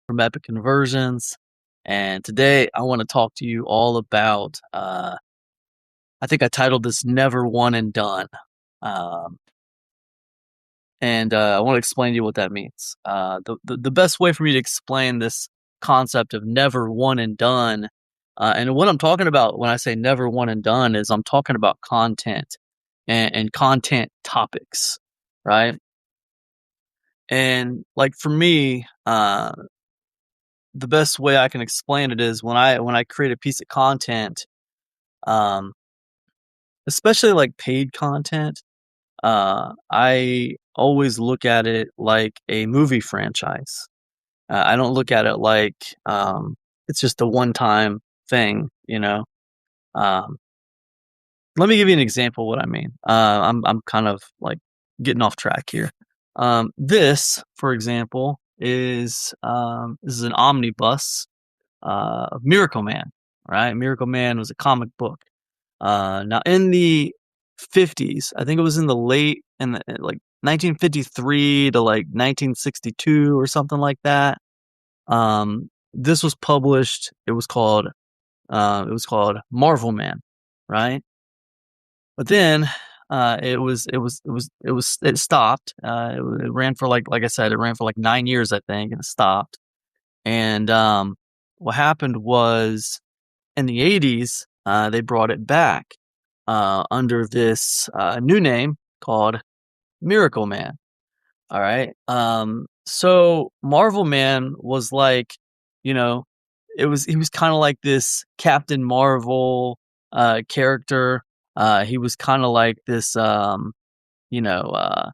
from Epic Conversions, and today I want to talk to you all about. I think I titled this "Never One and Done," um, and I want to explain to you what that means. The best way for me to explain this concept of never one and done, and what I'm talking about when I say never one and done is I'm talking about content and content topics, right? And like for me, the best way I can explain it is when I create a piece of content, um, especially like paid content, I always look at it like a movie franchise. I don't look at it like it's just a one-time thing. Um, Let me give you an example of what I mean. I'm kind of like getting off track here. This, for example, is an omnibus of Miracle Man, right? Miracle Man was a comic book. Now in the 50s, I think it was in the late like 1953 to like 1962 or something like that. This was published. It was called Marvel Man, right? But then it stopped. It ran for like I said, it ran for like 9 years, I think, and it stopped. And what happened was in the 80s, they brought it back under this new name called Miracle Man. All right. So Marvel Man was like, you know, he was kind of like this Captain Marvel character. He was kind of like this, you know,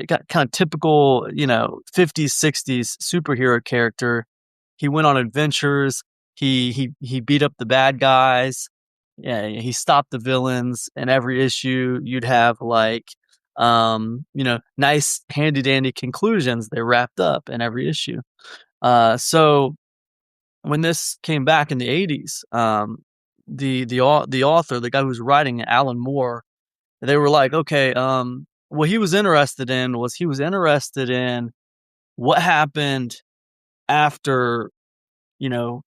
got kind of typical, 50s, 60s superhero character. He went on adventures. He beat up the bad guys. Yeah, he stopped the villains. In every issue, you'd have like, nice handy dandy conclusions. They wrapped up in every issue. So when this came back in the 80s, the author, the guy who was writing it, Alan Moore, they were like, okay, what he was interested in what happened after,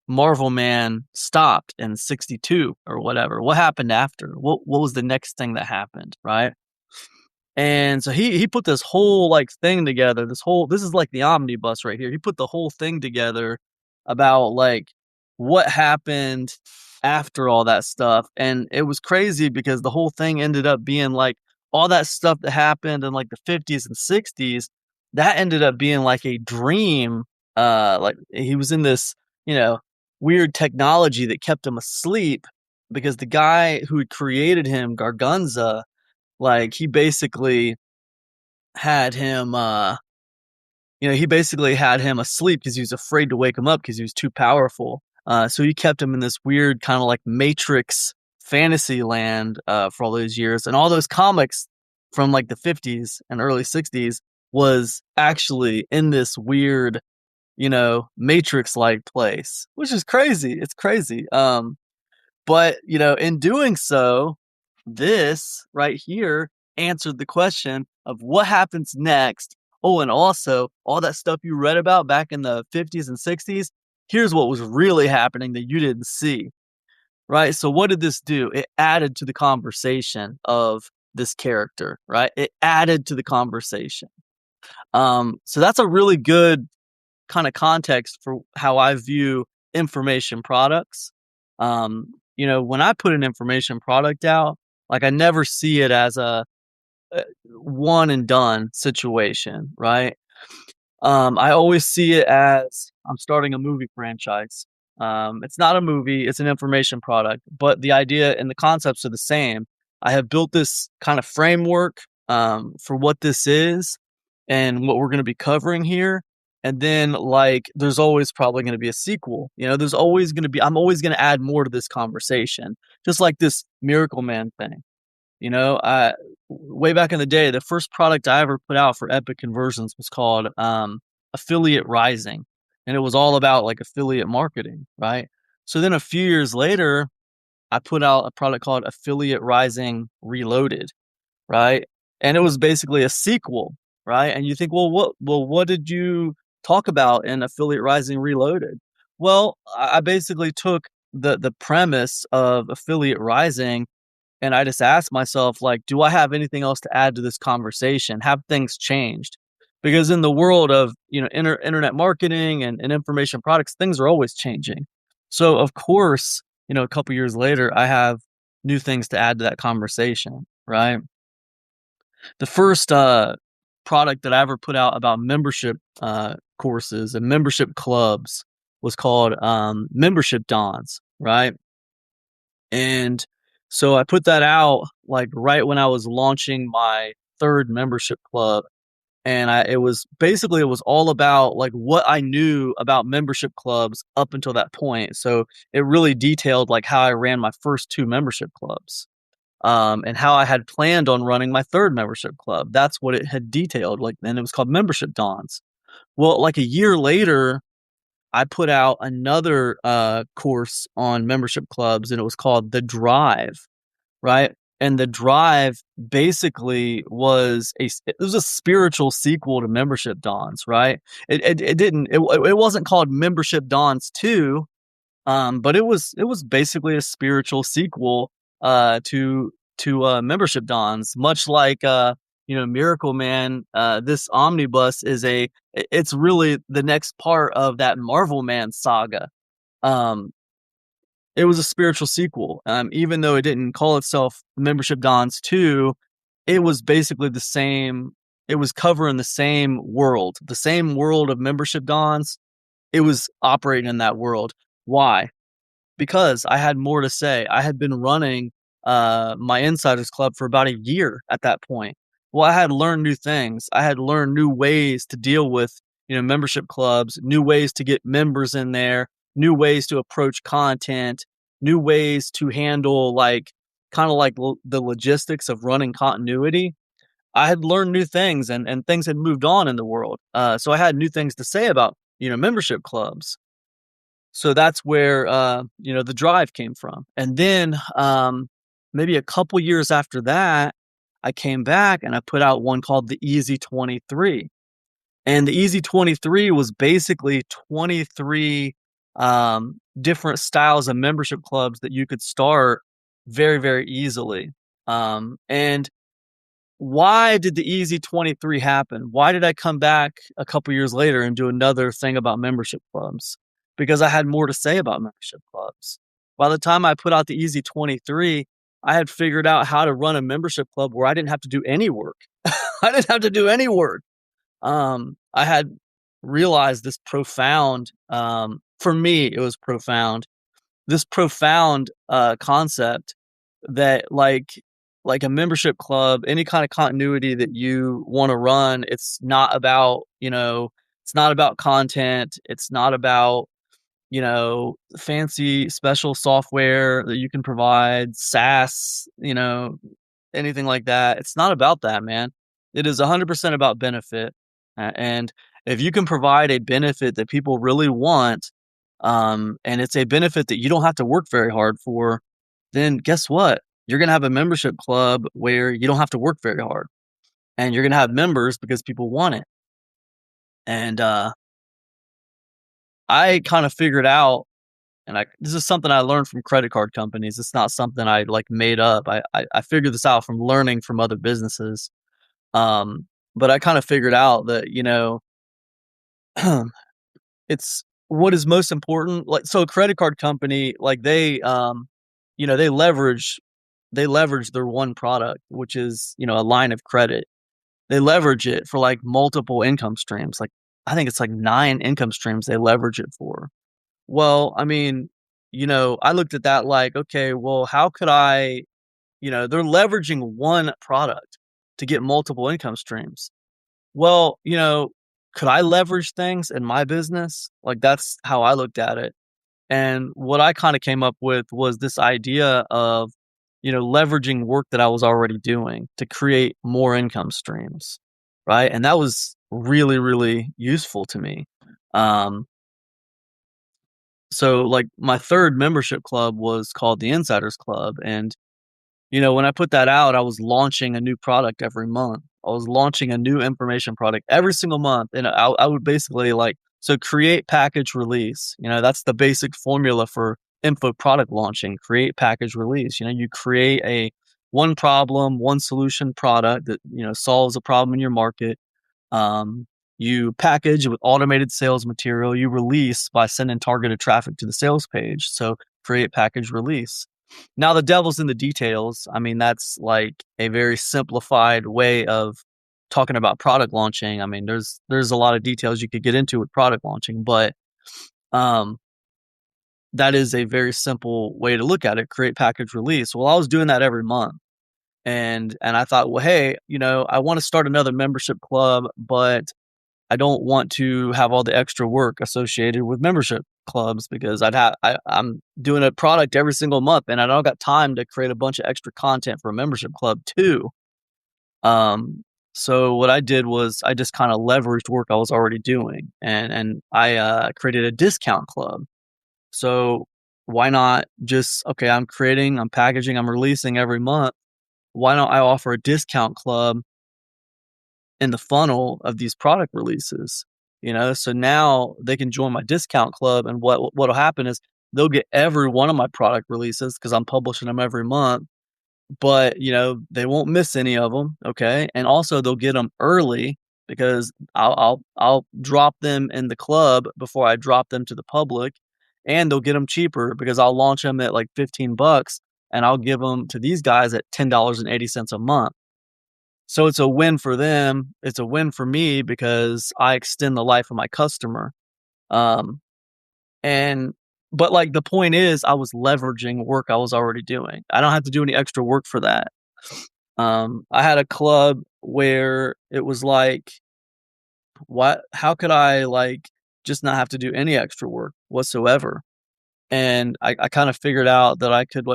Marvel Man stopped in 62 or whatever. What happened after? What was the next thing that happened, right? And so he put this whole like thing together. This is like the omnibus right here. He put the whole thing together about like what happened after all that stuff. And it was crazy because the whole thing ended up being like all that stuff that happened in like the 50s and 60s, that ended up being like a dream. Like he was in this, you know, weird technology that kept him asleep because the guy who had created him, Gargunza, like had him he basically had him asleep because he was afraid to wake him up because he was too powerful. So he kept him in this weird kind of like Matrix fantasy land for all those years. And all those comics from like the 50s and early 60s was actually in this weird, Matrix like place, which is crazy. It's crazy. But, in doing so, this right here answered the question of what happens next. Oh, and also all that stuff you read about back in the 50s and 60s, here's what was really happening that you didn't see, right? So what did this do? It added to the conversation of this character, right? It added to the conversation. So that's a really good kind of context for how I view information products. When I put an information product out, like I never see it as a one and done situation, right? I always see it as I'm starting a movie franchise. It's not a movie, it's an information product, but the idea and the concepts are the same. I have built this kind of framework for what this is and what we're going to be covering here. And then, like, there's always probably going to be a sequel. I'm always going to add more to this conversation, just like this Miracle Man thing. Way back in the day, the first product I ever put out for Epic Conversions was called Affiliate Rising, and it was all about like affiliate marketing, right? So then a few years later, I put out a product called Affiliate Rising Reloaded, right? And it was basically a sequel, right? And you think, well, what did you talk about in Affiliate Rising Reloaded? Well, I basically took the premise of Affiliate Rising, and I just asked myself, like, do I have anything else to add to this conversation? Have things changed? Because in the world of, internet marketing and information products, things are always changing. So of course, a couple years later, I have new things to add to that conversation, right? The first product that I ever put out about membership courses and membership clubs was called Membership Dons, right? And so I put that out like right when I was launching my third membership club. And it was all about like what I knew about membership clubs up until that point. So it really detailed like how I ran my first two membership clubs, and how I had planned on running my third membership club. That's what it had detailed. Like, and it was called Membership Dons. Well, like a year later, I put out another course on membership clubs, and it was called The Drive, right? And The Drive basically it was a spiritual sequel to Membership Dons, right? It wasn't called Membership Dons 2, but it was basically a spiritual sequel to Membership Dons, much like Miracle Man. This omnibus it's really the next part of that Marvel Man saga. Um, it was a spiritual sequel. Even though it didn't call itself Membership Dons 2, it was basically the same. It was covering the same world of Membership Dons. It was operating in that world. Why? Because I had more to say. I had been running my Insiders Club for about a year at that point. Well, I had learned new things. I had learned new ways to deal with, membership clubs, new ways to get members in there, new ways to approach content, new ways to handle like kind of like the logistics of running continuity. I had learned new things, and things had moved on in the world. So I had new things to say about, membership clubs. So that's where, The Drive came from. And then, maybe a couple years after that, I came back and I put out one called the Easy 23. And the Easy 23 was basically 23 different styles of membership clubs that you could start very, very easily. And why did the Easy 23 happen? Why did I come back a couple years later and do another thing about membership clubs? Because I had more to say about membership clubs. By the time I put out the Easy 23, I had figured out how to run a membership club where I didn't have to do any work. I didn't have to do any work. I had realized this profound, for me, it was profound, this profound concept that like a membership club, any kind of continuity that you want to run, it's not about, it's not about content. It's not about, fancy special software that you can provide, SaaS, anything like that. It's not about that, man. It is 100% about benefit. And if you can provide a benefit that people really want, and it's a benefit that you don't have to work very hard for, then guess what? You're going to have a membership club where you don't have to work very hard, and you're going to have members because people want it. And I kind of figured out, and this is something I learned from credit card companies. It's not something I like made up. I figured this out from learning from other businesses. But I kind of figured out that, it's what is most important. Like, so a credit card company, like they leverage their one product, which is, a line of credit. They leverage it for like multiple income streams. Like, I think it's like 9 income streams they leverage it for. Well, I mean, I looked at that like, okay, well, how could they're leveraging one product to get multiple income streams. Well, could I leverage things in my business? Like, that's how I looked at it. And what I kind of came up with was this idea of, leveraging work that I was already doing to create more income streams. Right. And that was really, really useful to me. So like my third membership club was called the Insiders Club. And, when I put that out, I was launching a new product every month. I was launching a new information product every single month, and I would basically like so create, package, release. You know, that's the basic formula for info product launching. Create, package, release. You know, you create a one problem, one solution product that solves a problem in your market. Um, you package with automated sales material. You release by sending targeted traffic to the sales page. So create, package, release. Now the devil's in the details. I mean, that's like a very simplified way of talking about product launching. I mean, there's a lot of details you could get into with product launching, but um, that is a very simple way to look at it. Create, package, release. Well, I was doing that every month. And I thought, well, hey, I want to start another membership club, but I don't want to have all the extra work associated with membership clubs because I'm doing a product every single month and I don't got time to create a bunch of extra content for a membership club too. So what I did was I just kind of leveraged work I was already doing and I created a discount club. So why not just, okay, I'm packaging, I'm releasing every month. Why don't I offer a discount club in the funnel of these product releases? So now they can join my discount club, and what'll happen is they'll get every one of my product releases because I'm publishing them every month, but they won't miss any of them. Okay, and also they'll get them early because I'll drop them in the club before I drop them to the public, and they'll get them cheaper because I'll launch them at like $15 and I'll give them to these guys at $10.80 a month. So it's a win for them. It's a win for me because I extend the life of my customer. Um, and but like the point is I was leveraging work I was already doing. I don't have to do any extra work for that. I had a club where it was like, how could I like just not have to do any extra work whatsoever? And I kind of figured out that I could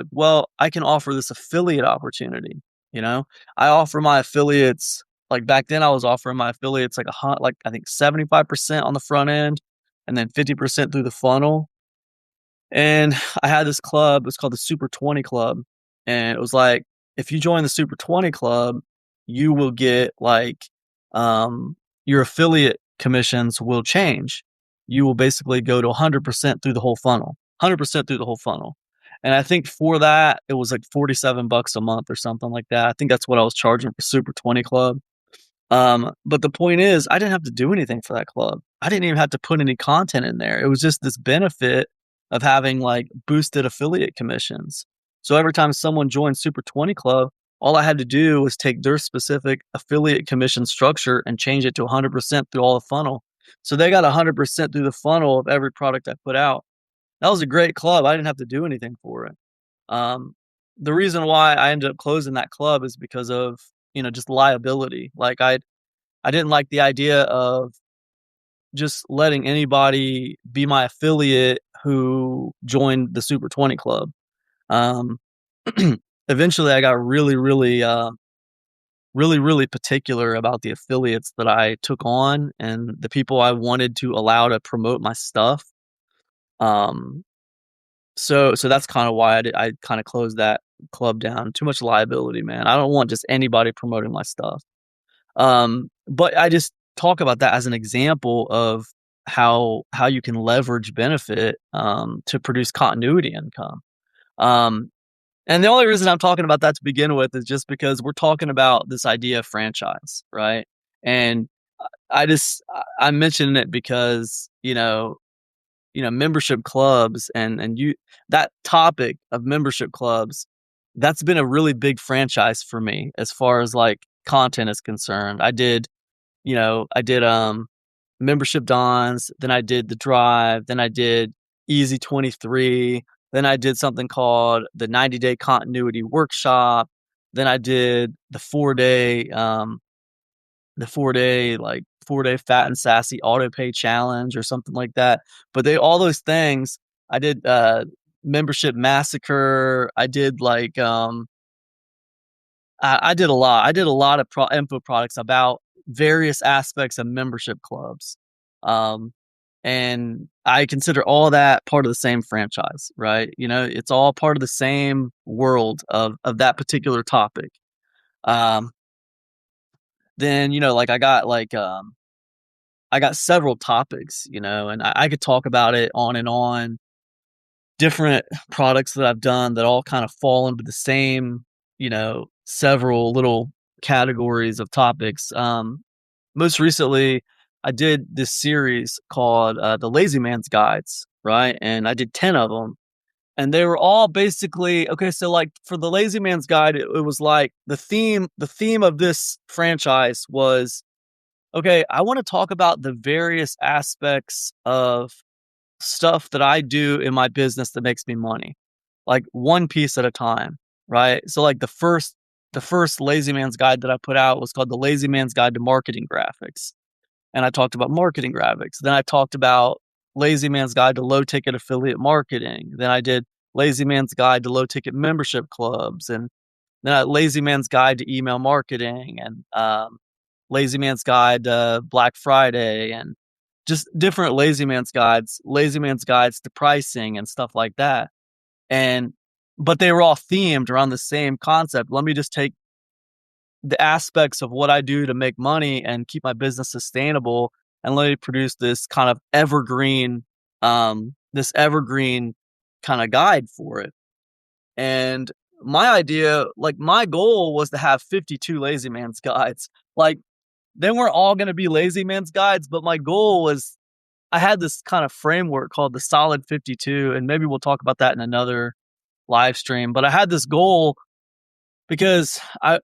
I can offer this affiliate opportunity. You know, I offer my affiliates like back then I was offering my affiliates like I think 75% on the front end and then 50% through the funnel. And I had this club, it's called the Super 20 Club. And it was like, if you join the Super 20 Club, you will get um, your affiliate commissions will change. You will basically go to 100% through the whole funnel, 100% through the whole funnel. And I think for that, it was like $47 a month or something like that. I think that's what I was charging for Super 20 Club. But the point is, I didn't have to do anything for that club. I didn't even have to put any content in there. It was just this benefit of having like boosted affiliate commissions. So every time someone joined Super 20 Club, all I had to do was take their specific affiliate commission structure and change it to 100% through all the funnel. So they got 100% through the funnel of every product I put out. That was a great club. I didn't have to do anything for it. Um, the reason why I ended up closing that club is because of, just liability. Like I didn't like the idea of just letting anybody be my affiliate who joined the Super 20 Club. Um, Eventually I got really particular about the affiliates that I took on and the people I wanted to allow to promote my stuff. Um, so that's kind of why I kind of closed that club down. Too much liability, man. I don't want just anybody promoting my stuff. But I just talk about that as an example of how you can leverage benefit to produce continuity income. Um, and the only reason I'm talking about that to begin with is just because we're talking about this idea of franchise, right? And I'm mentioning it because membership clubs and that topic of membership clubs, that's been a really big franchise for me as far as like content is concerned. I did membership dons, then I did the drive, then I did easy 23, then I did something called the 90-day continuity workshop, then I did the 4-day fat and sassy auto pay challenge or something like that. But all those things I did, membership massacre. I did I did a lot. I did a lot of info products about various aspects of membership clubs. Um, and I consider all that part of the same franchise, right? It's all part of the same world of that particular topic. Um, then, like I got several topics, and I could talk about it on and on. Different products that I've done that all kind of fall into the same, several little categories of topics. Most recently, I did this series called The Lazy Man's Guides, right? And I did 10 of them. And they were all basically okay. So, like for the Lazy Man's Guide, it was like the theme of this franchise was okay, I want to talk about the various aspects of stuff that I do in my business that makes me money, like one piece at a time, right? So like the first Lazy Man's Guide that I put out was called The Lazy Man's Guide to Marketing Graphics. And I talked about marketing graphics. Then I talked about Lazy Man's Guide to Low Ticket Affiliate Marketing. Then I did Lazy Man's Guide to Low Ticket Membership Clubs, and then Lazy Man's Guide to Email Marketing, and Lazy Man's Guide to Black Friday, and just different Lazy Man's Guides to pricing and stuff like that. And but they were all themed around the same concept. Let me just take the aspects of what I do to make money and keep my business sustainable, and let me produce this evergreen kind of guide for it. And my idea, like my goal was to have 52 Lazy Man's Guides. Like they weren't all going to be Lazy Man's Guides, but my goal was I had this kind of framework called the Solid 52, and maybe we'll talk about that in another live stream. But I had this goal because I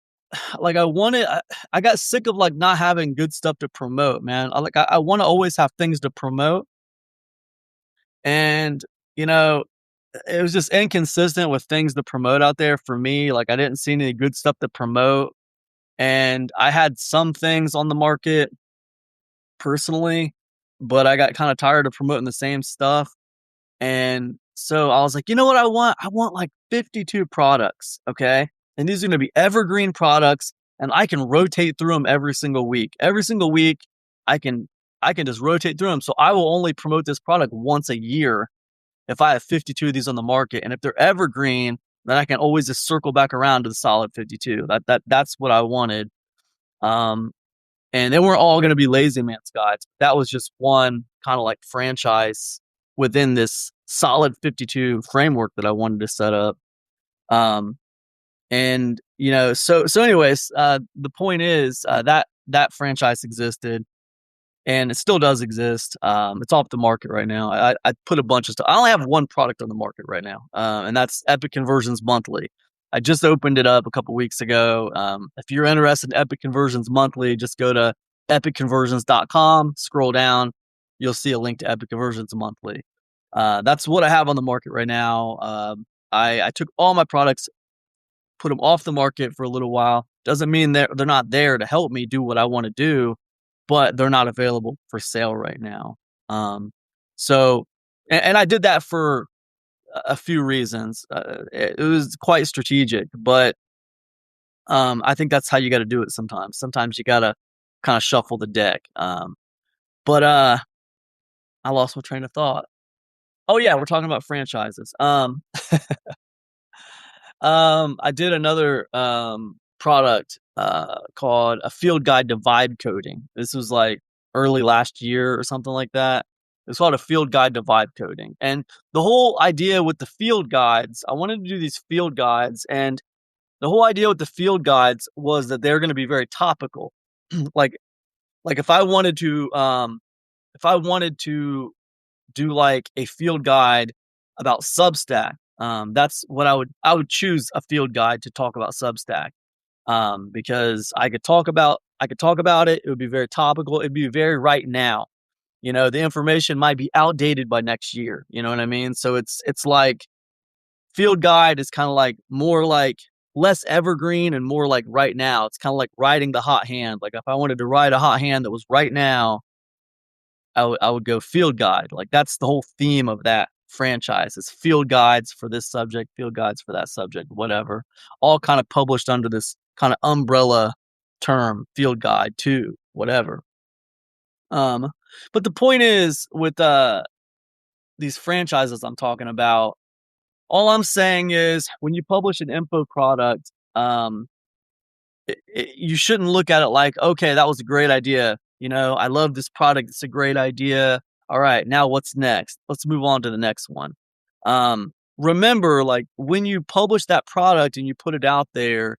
got sick of like not having good stuff to promote, man. I want to always have things to promote, and you know, it was just inconsistent with things to promote out there for me. Like I didn't see any good stuff to promote, and I had some things on the market personally, but I got kind of tired of promoting the same stuff. And so I was like, you know what I want? I want like 52 products, okay? And these are going to be evergreen products, and I can rotate through them every single week. Every single week, I can I can just rotate through them. So I will only promote this product once a year if I have 52 of these on the market. And if they're evergreen, then I can always just circle back around to the solid 52. That's what I wanted. Um, and they weren't all going to be Lazy Man's Guides. That was just one kind of like franchise within this solid 52 framework that I wanted to set up. Um, and so anyways, the point is that franchise existed, and it still does exist. It's off the market right now. I put a bunch of stuff. I only have one product on the market right now, and that's Epic Conversions Monthly. I just opened it up a couple weeks ago. If you're interested in Epic Conversions Monthly, just go to epicconversions.com, scroll down, you'll see a link to Epic Conversions Monthly. That's what I have on the market right now. I took all my products, put them off the market for a little while. Doesn't mean they're not there to help me do what I want to do, but they're not available for sale right now. Um, so, and I did that for a few reasons. It was quite strategic, but I think that's how you got to do it sometimes. Sometimes you got to kind of shuffle the deck. But I lost my train of thought. Oh yeah, we're talking about franchises. I did another product called a field guide to vibe coding. This was like early last year or something like that. It's called a field guide to vibe coding. And the whole idea with the field guides, I wanted to do these field guides, and the whole idea with the field guides was that they're going to be very topical. like like if I wanted to do like a field guide about Substack. That's what I would choose a field guide to talk about Substack. Because I could talk about it. It would be very topical. It'd be very right now. The information might be outdated by next year. You know what I mean? So it's like field guide is kind of like more like less evergreen and more like right now. It's kind of like riding the hot hand. Like if I wanted to ride a hot hand that was right now, I would go field guide. Like that's the whole theme of that franchise. It's field guides for this subject, field guides for that subject, whatever. All kind of published under this kind of umbrella term, field guide to whatever. Um, but the point is with these franchises I'm talking about, all I'm saying is when you publish an info product, you shouldn't look at it like, okay, that was a great idea. You know, I love this product. It's a great idea. All right, now what's next? Let's move on to the next one. Remember, like when you publish that product and you put it out there,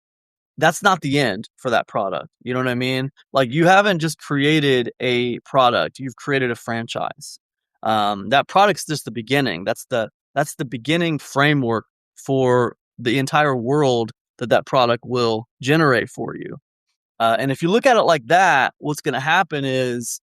that's not the end for that product. You know what I mean? Like you haven't just created a product, you've created a franchise. That product's just the beginning. That's the beginning framework for the entire world that that product will generate for you. And if you look at it like that, what's going to happen is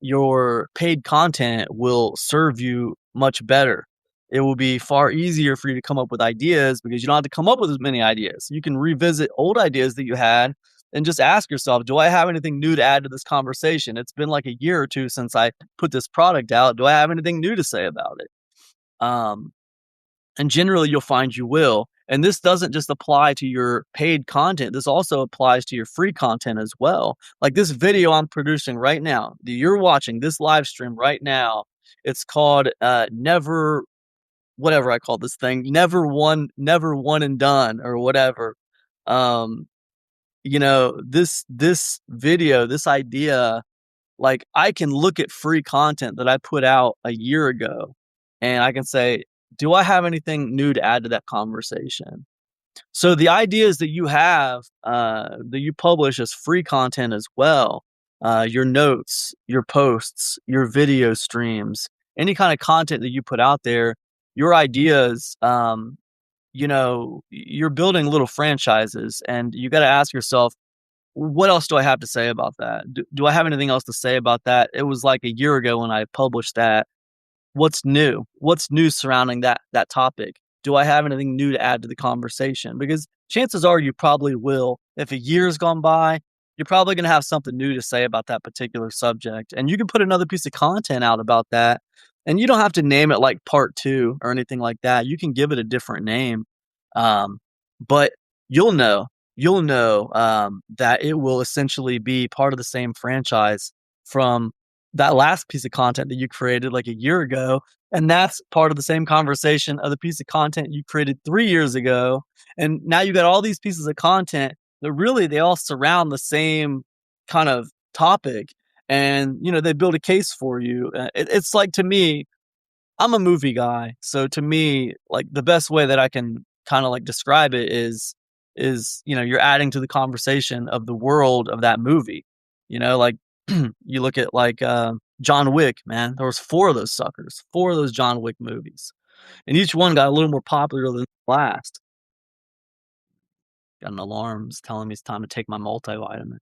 your paid content will serve you much better. It will be far easier for you to come up with ideas because you don't have to come up with as many ideas. You can revisit old ideas that you had and just ask yourself, do I have anything new to add to this conversation? It's been like a year or two since I put this product out. Do I have anything new to say about it? Um, and generally, you'll find you will. And this doesn't just apply to your paid content. This also applies to your free content as well. Like this video I'm producing right now, that you're watching this live stream right now. It's called Never, whatever I call this thing, Never One and Done or whatever. Um, this video, this idea, like I can look at free content that I put out a year ago and I can say, do I have anything new to add to that conversation? So the ideas that you have, that you publish as free content as well, your notes, your posts, your video streams, any kind of content that you put out there, your ideas, you're building little franchises and you got to ask yourself, what else do I have to say about that? Do I have anything else to say about that? It was like a year ago when I published that. What's new? What's new surrounding that topic? Do I have anything new to add to the conversation? Because chances are you probably will. If a year's gone by, you're probably going to have something new to say about that particular subject. And you can put another piece of content out about that. And you don't have to name it like part two or anything like that. You can give it a different name. But you'll know, that it will essentially be part of the same franchise from that last piece of content that you created like a year ago. And that's part of the same conversation of the piece of content you created 3 years ago. And now you got all these pieces of content that really they all surround the same kind of topic. And, they build a case for you. It's like, to me, I'm a movie guy. So to me, like the best way that I can kind of like describe it is, you're adding to the conversation of the world of that movie. Like you look at like John Wick, man. There was four of those suckers, four of those John Wick movies, and each one got a little more popular than the last. Got an alarm telling me it's time to take my multivitamin.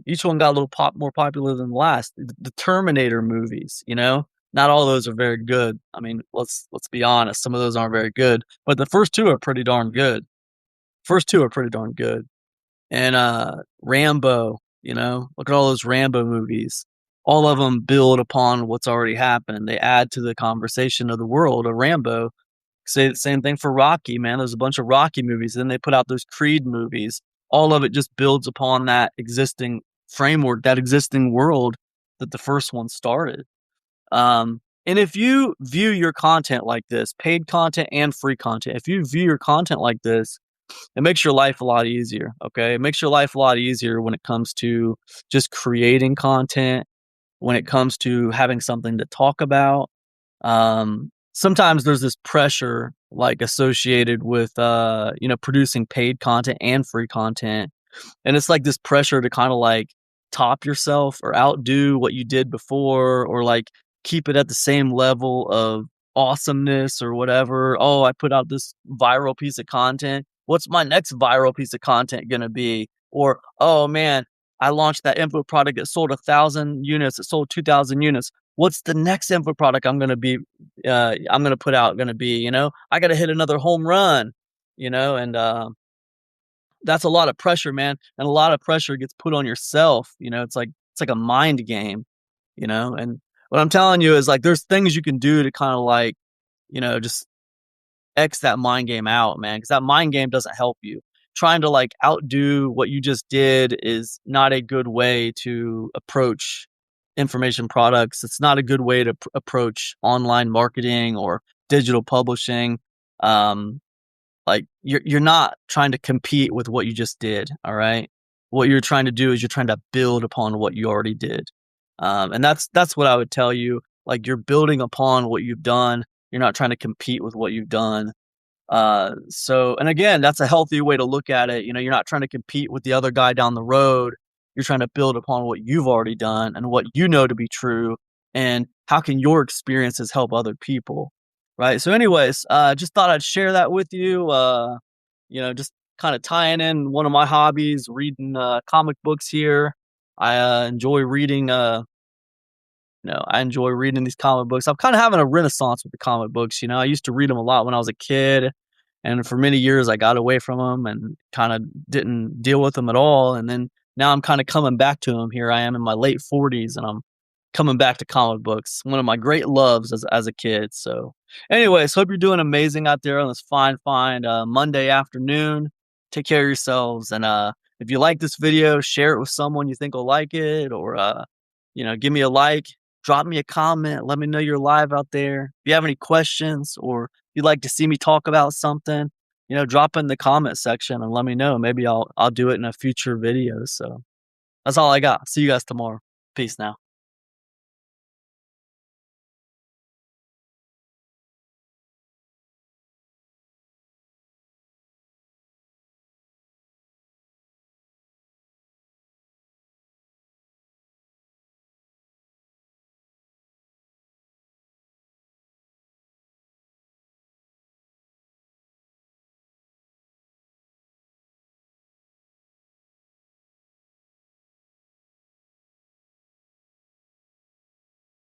Each one got a little more popular than the last. The Terminator movies, not all of those are very good. I mean, let's be honest, some of those aren't very good, but the first two are pretty darn good. First two are pretty darn good. And Rambo, look at all those Rambo movies. All of them build upon what's already happened. They add to the conversation of the world of Rambo. Say the same thing for Rocky, man. There's a bunch of Rocky movies. Then they put out those Creed movies. All of it just builds upon that existing framework, that existing world that the first one started. And if you view your content like this, paid content and free content, if you view your content like this, it makes your life a lot easier. Okay. It makes your life a lot easier when it comes to just creating content, when it comes to having something to talk about. Sometimes there's this pressure like associated with, producing paid content and free content. And it's like this pressure to kind of like top yourself or outdo what you did before, or like keep it at the same level of awesomeness or whatever. Oh, I put out this viral piece of content. What's my next viral piece of content going to be? Or, oh man, I launched that info product that sold 1,000 units. It sold 2,000 units. What's the next info product I'm going to put out going to be, I got to hit another home run, and, that's a lot of pressure, man. And a lot of pressure gets put on yourself. It's like a mind game, and what I'm telling you is like, there's things you can do to kind of like, just X that mind game out, man. Cause that mind game doesn't help you. Trying to like outdo what you just did is not a good way to approach information products. It's not a good way to approach online marketing or digital publishing. Like, you're not trying to compete with what you just did, all right? What you're trying to do is you're trying to build upon what you already did. And that's what I would tell you. Like, you're building upon what you've done. You're not trying to compete with what you've done. So and again, that's a healthy way to look at it. You know, you're not trying to compete with the other guy down the road. You're trying to build upon what you've already done and what you know to be true, and how can your experiences help other people, right? So anyways, just thought I'd share that with you. Just kind of tying in one of my hobbies, reading comic books here. I enjoy reading I enjoy reading these comic books. I'm kind of having a renaissance with the comic books. I used to read them a lot when I was a kid, and for many years I got away from them and kind of didn't deal with them at all. And then now I'm kind of coming back to them. Here I am in my late 40s, and I'm coming back to comic books. One of my great loves as a kid. So, anyways, hope you're doing amazing out there on this fine Monday afternoon. Take care of yourselves, and if you like this video, share it with someone you think will like it, or give me a like, drop me a comment, let me know you're live out there. If you have any questions or you'd like to see me talk about something, drop in the comment section and let me know. Maybe I'll do it in a future video. So that's all I got. See you guys tomorrow. Peace now.